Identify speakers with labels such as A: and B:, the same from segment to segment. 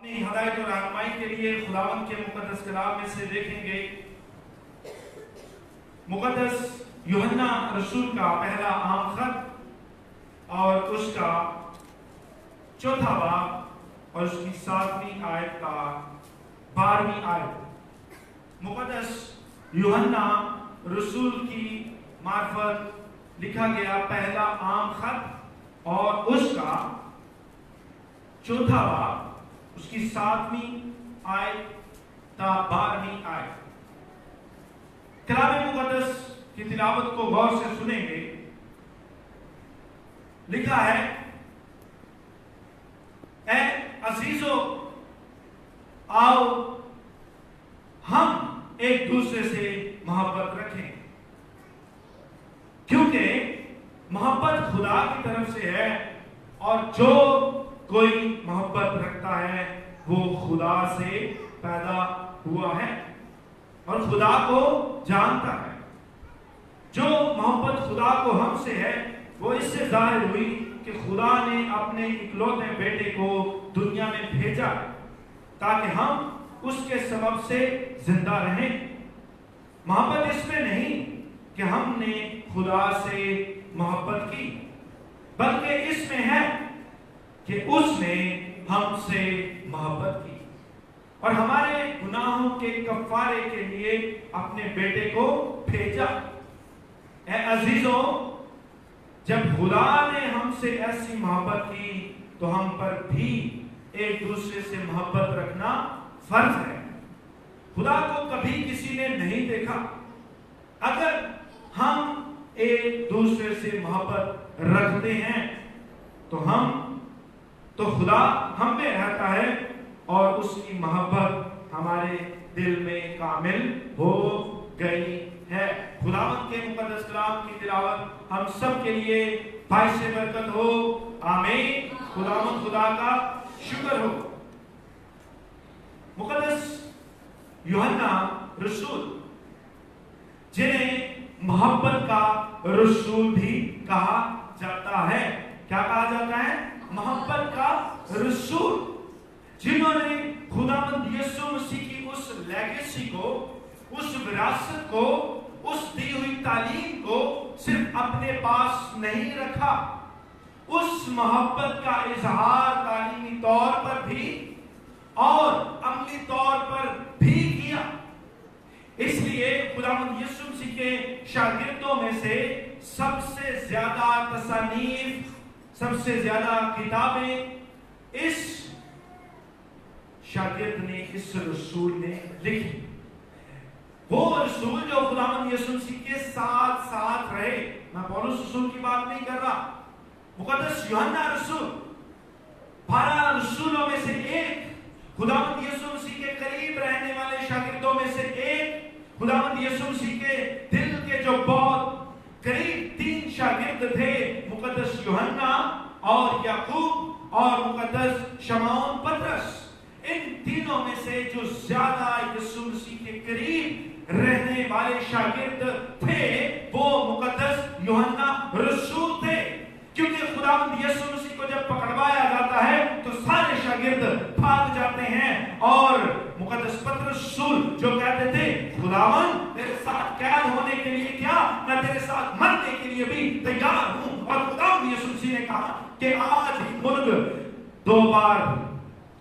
A: اپنی ہدایت و رہنمائی کے لیے خداوند کے مقدس کلام میں سے دیکھیں گے مقدس یوحنا رسول کا پہلا عام خط اور اس کا چوتھا باب اور اس کی 7ویں آیت کا 12ویں آیت۔ مقدس یوحنا رسول کی معرفت لکھا گیا پہلا عام خط اور اس کا چوتھا باب اس کی 7ویں آیت تا 12ویں آیت۔ کلام مقدس کی تلاوت کو غور سے سنیں گے۔ لکھا ہے، اے عزیزو، آؤ ہم ایک دوسرے سے محبت رکھیں، کیونکہ محبت خدا کی طرف سے ہے، اور جو کوئی محبت رکھتا ہے وہ خدا سے پیدا ہوا ہے اور خدا کو جانتا ہے۔ جو محبت خدا کو ہم سے ہے وہ اس سے ظاہر ہوئی کہ خدا نے اپنے اکلوتے بیٹے کو دنیا میں بھیجا ہے تاکہ ہم اس کے سبب سے زندہ رہیں۔ محبت اس میں نہیں کہ ہم نے خدا سے محبت کی، بلکہ اس میں ہے کہ اس نے ہم سے محبت کی اور ہمارے گناہوں کے کفارے کے لیے اپنے بیٹے کو بھیجا۔ اے عزیزو، جب خدا نے ہم سے ایسی محبت کی تو ہم پر بھی ایک دوسرے سے محبت رکھنا فرض ہے۔ خدا کو کبھی کسی نے نہیں دیکھا۔ اگر ہم ایک دوسرے سے محبت رکھتے ہیں تو خدا ہم میں رہتا ہے اور اس کی محبت ہمارے دل میں کامل ہو گئی ہے۔ خداوند کے مقدس کلام کی تلاوت ہم سب کے لیے باعث برکت ہو، آمین۔ خداوند خدا کا شکر ہو۔ مقدس یوحنا رسول، جنہیں محبت کا رسول بھی کہا جاتا ہے، کیا کہا جاتا ہے؟ محبت کا رسول، جنہوں نے خداوند یسوع مسیح کی اس لیگیسی کو، اس وراثت کو، اس دی ہوئی تعلیم کو صرف اپنے پاس نہیں رکھا، اس محبت کا اظہار تعلیمی طور پر بھی اور عملی طور پر بھی کیا۔ اس لیے خداوند یسوع مسیح کے شاگردوں میں سے سب سے زیادہ تصانیف، سب سے زیادہ کتابیں اس شاگرد نے، اس رسول نے لکھی۔ وہ رسول جو خداوند یسوع مسیح کے ساتھ ساتھ رہے۔ میں پولس رسول کی بات نہیں کر رہا، مقدس یوحنا رسول 12 رسولوں میں سے ایک، خداوند یسوع مسیح کے قریب رہنے والے شاگردوں میں سے ایک، خداوند یسوع مسیح کے دل کے جو بہت قریب 3 شاگرد تھے، مقدس یوحنا اور یعقوب اور مقدس شمعون پطرس۔ ان تینوں میں سے جو زیادہ یسوع مسیح کے قریب رہنے والے شاگرد تھے وہ مقدس یوحنا رسول تھے، کیونکہ خداوند یسوع مسیح کو جب پکڑوایا جاتا ہے تو سارے شاگرد بھاگ جاتے ہیں، اور مقدس پطرس رسول جو کہتے تھے، خداوند تیرے ساتھ قید ہونے کے لیے کیا، میں تیرے ساتھ مرنے کے لیے بھی تیار ہوں۔ اور خداوند یسوع مسیح نے کہا کہ آج مرغ 2 بار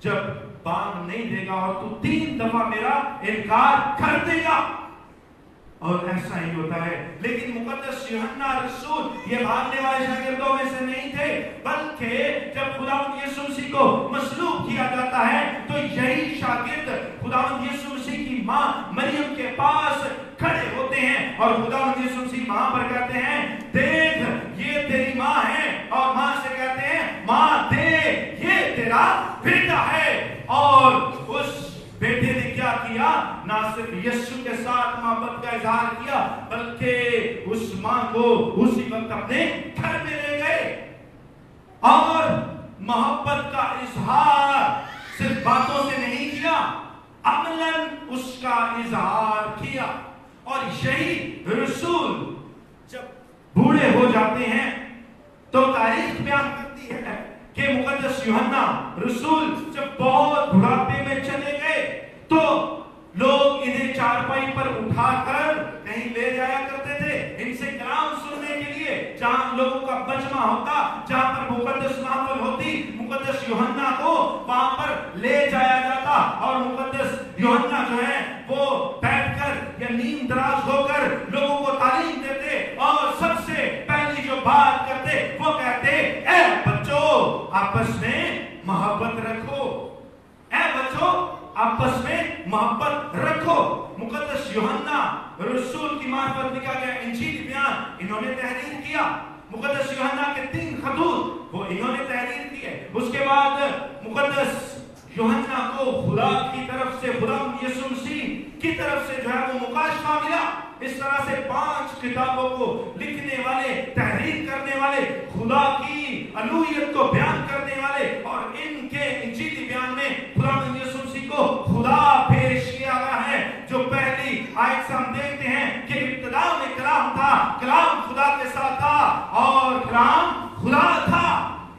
A: جب بانگ نہیں دے گا اور تو 3 دفعہ میرا انکار کر دے گا، اور ایسا ہی ہوتا ہے۔ لیکن مقدس یوحنا رسول یہ بھاگنے والے شاگردوں میں سے نہیں تھے، بلکہ جب خداوند یسوع مسیح کو مصلوب کیا جاتا ہے تو یہی شاگرد خداوند یسوع مسیح کی ماں مریم کے پاس کھڑے ہوتے ہیں، اور خداوند یسوع مسیح ماں پر کہتے ہیں، دیکھ یہ تیری ماں ہے، اور ماں سے کہتے ہیں، ماں دیکھ یہ تیرا بیٹا ہے۔ اور اس بیٹے نے کیا کیا؟ نہ صرف یسوع کے ساتھ محبت کا اظہار کیا، بلکہ اس ماں کو اسی وقت اپنے گھر میں لے گئے اور محبت کا اظہار صرف باتوں سے نہیں کیا، عملاً اس کا اظہار کیا۔ اور یہی رسول جب بوڑھے ہو جاتے ہیں تو تاریخ بیان کرتی ہے کہ مقدس یوحنا رسول جب بہت بڑھاپے میں چلے گئے تو لوگ انہیں چارپائی پر اٹھا کر کہیں لے جایا کرتے تھے ان سے کلام سننے کے لیے، جہاں لوگوں کا مجمع ہوتا، جہاں پر مقدس محفل ہوتی، مقدس یوحنا کو وہاں پر لے جایا جاتا اور مقدس یوحنا جو ہے وہ بیٹھ کر یا نیم دراز ہو کر لوگوں کو تعلیم دیتے اور سب سے پہلی جو بات کرتے وہ کہتے اے بچوں آپس میں محبت رکھو، اے بچوں آپس میں محبت رکھو۔ مقدس یوحنا رسول کی معرفت لکھا گیا انجیل بیان انہوں نے تحریر کیا، مقدس یوحنا کے 3 خطوط وہ انہوں نے تحریر کیے۔ اس کے بعد مقدس یوحنا کو خدا کی طرف سے، خدا یسوع مسیح کی طرف سے جو ہے وہ مکاشفہ ملا۔ اس طرح سے 5 کتابوں کو لکھنے والے، تحریر کرنے والے، خدا کی الوہیت کو بیان کرنے والے، اور ان کے انجیلی بیان میں خدا یسوع مسیح کو خدا پیش کیا گیا ہے۔ جو پہلی آیت سے ہم دیکھتے ہیں کہ ابتدا میں کلام تھا، کلام خدا کے ساتھ تھا اور کلام خدا تھا۔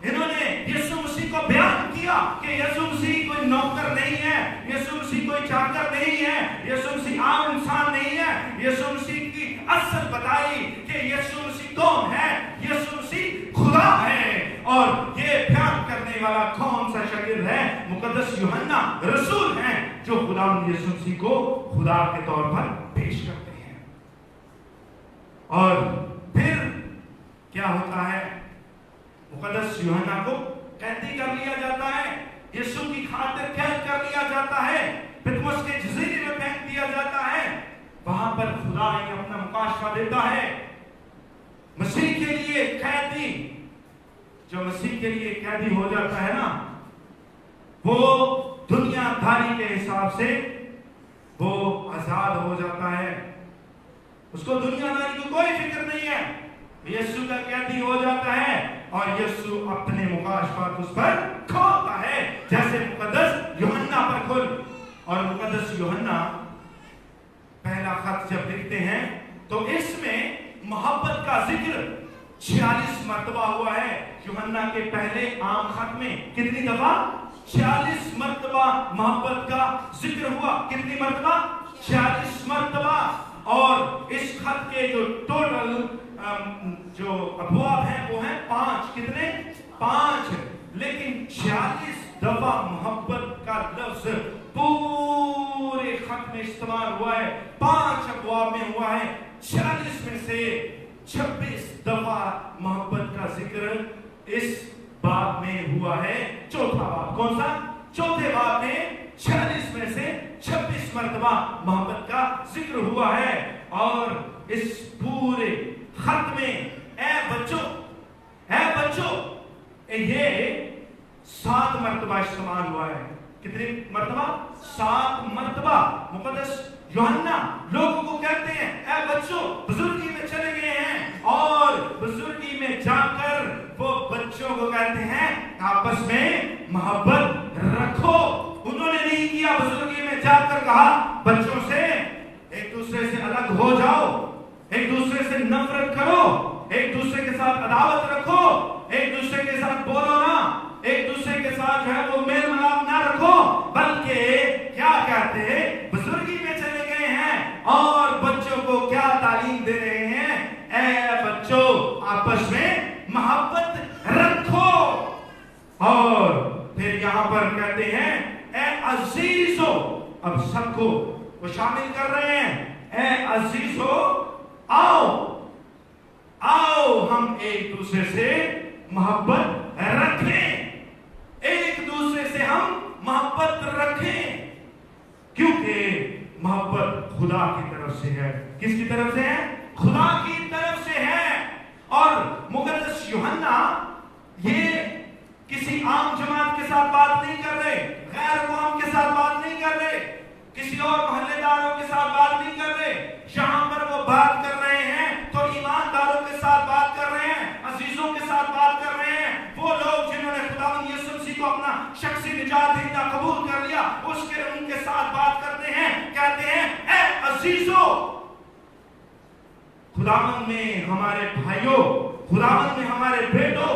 A: انہوں نے یسوع مسیح کو بیان کیا کہ یسوع مسیح کوئی نوکر نہیں ہے، یسوع مسیح کوئی چاکر نہیں ہے، یسوع مسیح عام انسان نہیں ہے۔ یسوع مسیح کی اصل بتائی کہ یسوع مسیح کون ہے، یسوع مسیح خدا ہے۔ اور یہ بیان کرنے والا کون سا شاگرد ہے؟ مقدس یوحنا رسول ہیں جو خدا یسوع مسیح کو خدا کے طور پر پیش کرتے ہیں۔ اور پھر کیا ہوتا ہے؟ مقدس یوحنا کو قیدی کر لیا جاتا ہے، یسوع کی خاطر قید کر لیا جاتا ہے، پتمس کے جزیرے میں پھینک دیا جاتا ہے۔ وہاں پر خدا انہیں اپنا مکاشفہ دیتا ہے۔ مسیح کے لیے قیدی، جو مسیح کے لیے قیدی ہو جاتا ہے نا، وہ دنیا داری کے حساب سے وہ آزاد ہو جاتا ہے، اس کو دنیا داری کی کوئی فکر نہیں ہے، یسوع کا قیدی ہو جاتا ہے اور یسوع اپنے مکاشفات اس پر کھولتا ہے، جیسے مقدس یوحنا پر کھول۔ اور مقدس یوحنا پہلا خط جب لکھتے ہیں تو اس میں محبت کا ذکر 46 مرتبہ ہوا ہے۔ یوحنا کے پہلے عام خط میں کتنی دفعہ؟ 46 مرتبہ محبت کا ذکر ہوا۔ کتنی مرتبہ؟ 46 مرتبہ۔ اور اس خط کے جو ٹوٹل جو ابواب ہیں وہ ہیں 5۔ کتنے؟ 5۔ لیکن 46 دفعہ محبت کا لفظ پورے خط میں استعمال ہوا ہے، 5 ابواب میں ہوا ہے۔ 46 میں سے 26 دفعہ محبت کا ذکر اس باب میں ہوا ہے۔ چوتھا باب کون سا؟ چوتھے باب میں 46 میں سے 26 مرتبہ محبت کا ذکر ہوا ہے۔ اور اس پورے خط میں اے بچوں، اے بچوں، یہ 7 مرتبہ استعمال ہوا ہے۔ کتنی مرتبہ؟ 7 مرتبہ۔ مقدس یوحنا لوگوں کو کہتے ہیں اے بچوں، بزرگی میں چلے گئے ہیں اور بزرگی میں جا کر وہ بچوں کو کہتے ہیں آپس میں محبت رکھو۔ انہوں نے نہیں کیا بزرگی میں جا کر کہا بچوں سے ایک دوسرے سے الگ ہو جاؤ، ایک دوسرے سے نفرت کرو، ایک دوسرے کے ساتھ عداوت رکھو، ایک دوسرے کے ساتھ بولو نہ، ایک دوسرے کے ساتھ جو ہے وہ میل ملاپ نہ رکھو، بلکہ کیا کہتے ہیں؟ بزرگی میں چلے گئے ہیں اور بچوں کو کیا تعلیم دے رہے ہیں؟ اے بچوں آپس میں محبت رکھو۔ اور پھر یہاں پر کہتے ہیں اے عزیزو، اب سب کو وہ شامل کر رہے ہیں، اے عزیزو آؤ آؤ ہم ایک دوسرے سے محبت رکھیں، ایک دوسرے سے ہم محبت رکھیں، کیونکہ محبت خدا کی طرف سے ہے۔ کس کی طرف سے ہے؟ خدا کی طرف سے ہے۔ اور مقدس یوحنا یہ کسی عام جماعت کے ساتھ بات نہیں کر رہے، غیر قوم کے ساتھ بات نہیں کر رہے، کسی اور محلے داروں کے ساتھ بات نہیں کر رہے۔ یہاں پر وہ بات کر رہے ہیں تو ایمانداروں کے ساتھ بات کر رہے ہیں، عزیزوں کے ساتھ بات کر رہے ہیں، وہ لوگ جنہوں نے خداوند یسوع مسیح کو اپنا شخصی نجات دہندہ قبول کر لیا، ان کے ساتھ بات کرتے ہیں، کہتے ہیں اے عزیزو، خداوند میں ہمارے بھائیوں، خداوند میں ہمارے بیٹوں،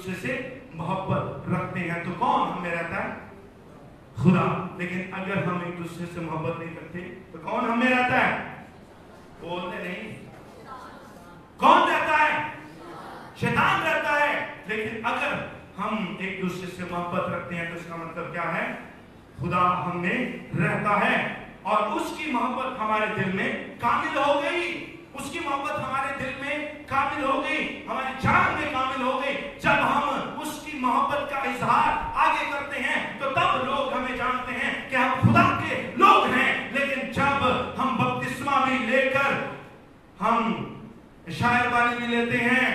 A: دوسرے سے محبت رکھتے ہیں تو کون ہمیں رہتا ہے؟ خدا. لیکن اگر ہم ایک دوسرے سے محبت نہیں کرتے تو کون ہمیں رہتا ہے؟ بولتے نہیں. کون رہتا ہے؟ شیطان رہتا ہے. لیکن اگر ہم ایک دوسرے سے محبت رکھتے ہیں تو اس کا مطلب کیا ہے؟ خدا ہم میں رہتا ہے اور اس کی محبت ہمارے دل میں کامل ہو گئی. اس کی محبت ہمارے دل میں کامل ہو گئی, ہماری جان میں کامل ہو گئی. جب ہم اس کی محبت کا اظہار آگے کرتے ہیں تو تب لوگ ہمیں جانتے ہیں کہ ہم خدا کے لوگ ہیں. لیکن جب ہم بپتسمہ بھی لے کر ہم شاعر بانی بھی لیتے ہیں,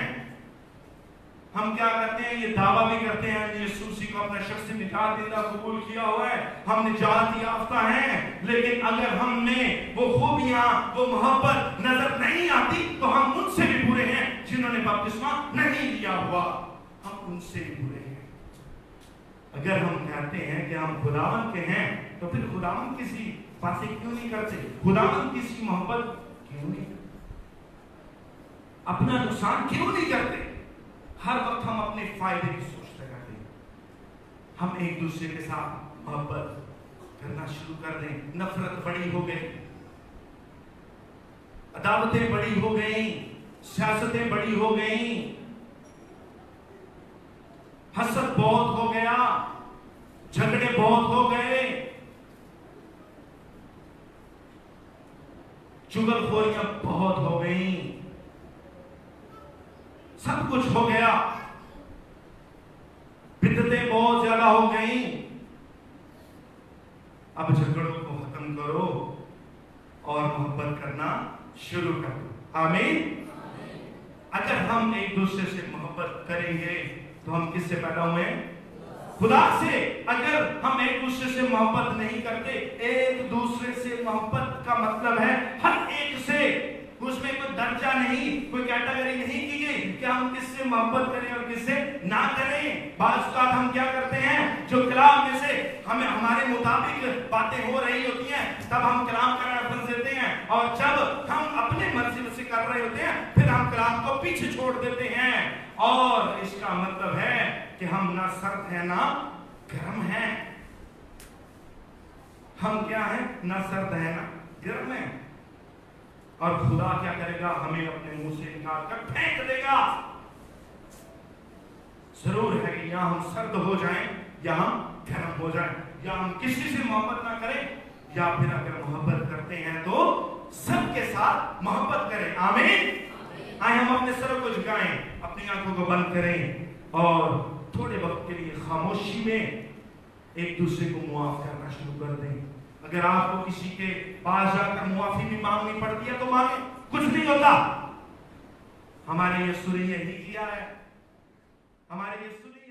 A: ہم کیا کرتے ہیں؟ یہ دعویٰ بھی کرتے ہیں یسوع مسیح کو اپنا شخصی نجات دہندہ قبول کیا ہوا ہے, ہم نجات یافتہ ہیں. لیکن اگر ہم میں وہ خوبیاں, وہ محبت نظر نہیں آتی تو ہم ان سے بھی برے ہیں جنہوں نے بپتسمہ نہیں لیا ہوا. ہم ان سے بھی برے ہیں. اگر ہم کہتے ہیں کہ ہم خداوند کے ہیں تو پھر خداوند کسی باتیں کیوں نہیں کرتے؟ خداوند کسی محبت کیوں نہیں کرتے؟ اپنا نقصان کیوں نہیں کرتے؟ ہر وقت ہم اپنے فائدے کی سوچتے رہتے ہیں. ہم ایک دوسرے کے ساتھ محبت کرنا شروع کر دیں. نفرت بڑی ہو گئی, عداوتیں بڑی ہو گئیں, سیاستیں بڑی ہو گئیں, حسد بہت ہو گیا, جھگڑے بہت ہو گئے, چغلخوریاں بہت ہو گئیں, سب کچھ ہو گیا, بدعتیں بہت زیادہ ہو گئیں. اب جھگڑوں کو ختم کرو اور محبت کرنا شروع کرو. آمین. اگر ہم ایک دوسرے سے محبت کریں گے تو ہم کس سے پیدا ہوئے ہیں؟ خدا سے. اگر ہم ایک دوسرے سے محبت نہیں کرتے, ایک دوسرے سے محبت کا مطلب ہے ہر ایک سے, اس میں کوئی درجہ نہیں, کوئی کیٹیگری نہیں کی گئی کہ ہم کس سے محبت کریں اور کس سے نہ کریں. بعض اوقات ہم کیا کرتے ہیں, جو کلام میں سے ہمیں ہمارے مطابق باتیں ہو رہی ہوتی ہیں تب ہم کلام کا ریفرنس دیتے ہیں, اور جب ہم اپنے مرضی سے کر رہے ہوتے ہیں پھر ہم کلام کو پیچھے چھوڑ دیتے ہیں. اور اس کا مطلب ہے کہ ہم نہ سرد ہیں نہ گرم ہیں. ہم کیا ہیں؟ نہ سرد ہیں نہ گرم ہیں. اور خدا کیا کرے گا؟ ہمیں اپنے منہ سے نکال کر پھینک دے گا. ضرور ہے کہ یا ہم سرد ہو جائیں یا ہم گرم ہو جائیں, یا ہم کسی سے محبت نہ کریں, یا پھر اگر محبت کرتے ہیں تو سب کے ساتھ محبت کریں. آمین. آئے ہم اپنے سر کو جھکائیں, اپنی آنکھوں کو بند کریں اور تھوڑے وقت کے لیے خاموشی میں ایک دوسرے کو معاف کرنا شروع کر دیں. اگر آپ کو کسی کے پاس جا کر معافی بھی مانگنی پڑتی ہے تو مانگیں, کچھ نہیں ہوتا. ہمارے یسوع نے یہی کیا ہے. ہمارے یسوع نے